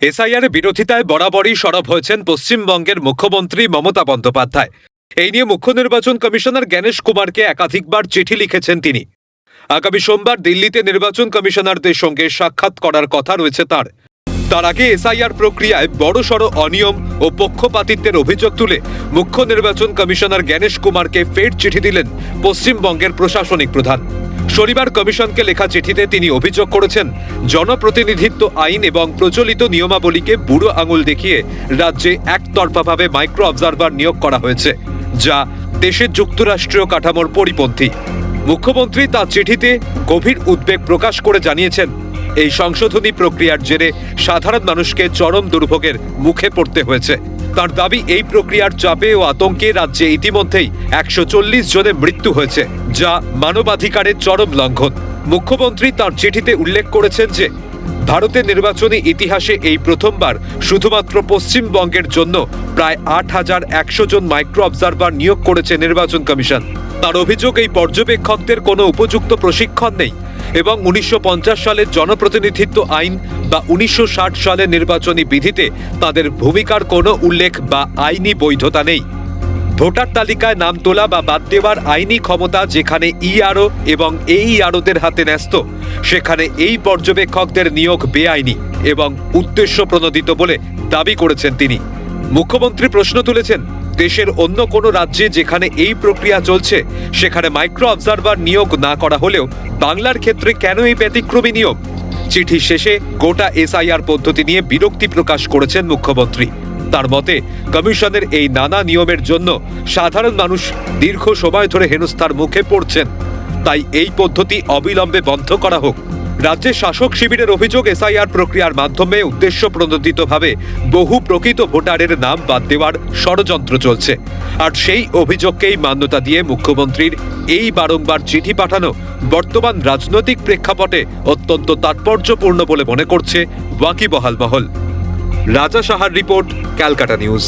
SIR বিরোধিতায় বরাবরই সরব হয়েছেন পশ্চিমবঙ্গের মুখ্যমন্ত্রী মমতা বন্দ্যোপাধ্যায়। এই নিয়ে মুখ্য নির্বাচন কমিশনার জ্ঞানেশ কুমারকে একাধিকবার চিঠি লিখেছেন তিনি। আগামী সোমবার দিল্লিতে নির্বাচন কমিশনারদের সঙ্গে সাক্ষাৎ করার কথা রয়েছে তার আগে এসআইআর প্রক্রিয়ায় বড়সড় অনিয়ম ও পক্ষপাতিত্বের অভিযোগ তুলে মুখ্য নির্বাচন কমিশনার জ্ঞানেশ কুমারকে ফের চিঠি দিলেন পশ্চিমবঙ্গের প্রশাসনিক প্রধান। শনিবার কমিশনকে লেখা চিঠিতে তিনি অভিযোগ করেছেন, জনপ্রতিনিধিত্ব আইন এবং প্রচলিত নিয়মাবলীকে বুড়ো আঙুল দেখিয়ে রাজ্যে একতরফাভাবে মাইক্রো অবজারভার নিয়োগ করা হয়েছে, যা দেশের যুক্তরাষ্ট্রীয় কাঠামোর পরিপন্থী। মুখ্যমন্ত্রী তার চিঠিতে গভীর উদ্বেগ প্রকাশ করে জানিয়েছেন, এই সংশোধনী প্রক্রিয়ার জেরে সাধারণ মানুষকে চরম দুর্ভোগের মুখে পড়তে হয়েছে। তার দাবি, এই প্রক্রিয়ার চাপে ও আতঙ্কে রাজ্যে ইতিমধ্যেই 140 জনের মৃত্যু হয়েছে, যা মানবাধিকারের চরম লঙ্ঘন। মুখ্যমন্ত্রী তার চিঠিতে উল্লেখ করেছেন যে ভারতের নির্বাচনী ইতিহাসে এই প্রথমবার শুধুমাত্র পশ্চিমবঙ্গের জন্য প্রায় 8100 জন মাইক্রো অবজারভার নিয়োগ করেছে নির্বাচন কমিশন। তার অভিযোগ, এই পর্যবেক্ষকদের কোনো উপযুক্ত প্রশিক্ষণ নেই এবং 1950 সালের জনপ্রতিনিধিত্ব আইন বা 1960 সালের নির্বাচনী বিধিতে তাদের ভূমিকার কোনো উল্লেখ বা আইনি বৈধতা নেই। ভোটার তালিকায় নাম তোলা বা বাদ দেওয়ার আইনি ক্ষমতা যেখানে ইআরও এবং এইআরওদের হাতে ন্যস্ত, সেখানে এই পর্যবেক্ষকদের নিয়োগ বেআইনি এবং উদ্দেশ্য প্রণোদিত বলে দাবি করেছেন তিনি। মুখ্যমন্ত্রী প্রশ্ন তুলেছেন, দেশের অন্য কোনো রাজ্যে যেখানে এই প্রক্রিয়া চলছে সেখানে মাইক্রো অবজারভার নিয়োগ না করা হলেও বাংলার ক্ষেত্রে কেন এই ব্যতিক্রমী নিয়ম? চিঠি শেষে গোটা এসআইআর পদ্ধতি নিয়ে বিরক্তি প্রকাশ করেছেন মুখ্যমন্ত্রী। তার মতে, কমিশনের এই নানা নিয়মের জন্য সাধারণ মানুষ দীর্ঘ সময় ধরে হেনস্থার মুখে পড়ছেন, তাই এই পদ্ধতি অবিলম্বে বন্ধ করা হোক। রাজ্যের শাসক শিবিরের অভিযোগ, এসআইআর প্রক্রিয়ার মাধ্যমে উদ্দেশ্য প্রণোদিতভাবে বহু প্রকৃত ভোটারের নাম বাদ দেওয়ার ষড়যন্ত্র চলছে। আর সেই অভিযোগকেই মান্যতা দিয়ে মুখ্যমন্ত্রীর এই বারংবার চিঠি পাঠানো বর্তমান রাজনৈতিক প্রেক্ষাপটে অত্যন্ত তাৎপর্যপূর্ণ বলে মনে করছে ওয়াকিবহাল মহল। রাজা সাহার রিপোর্ট, ক্যালকাটা নিউজ।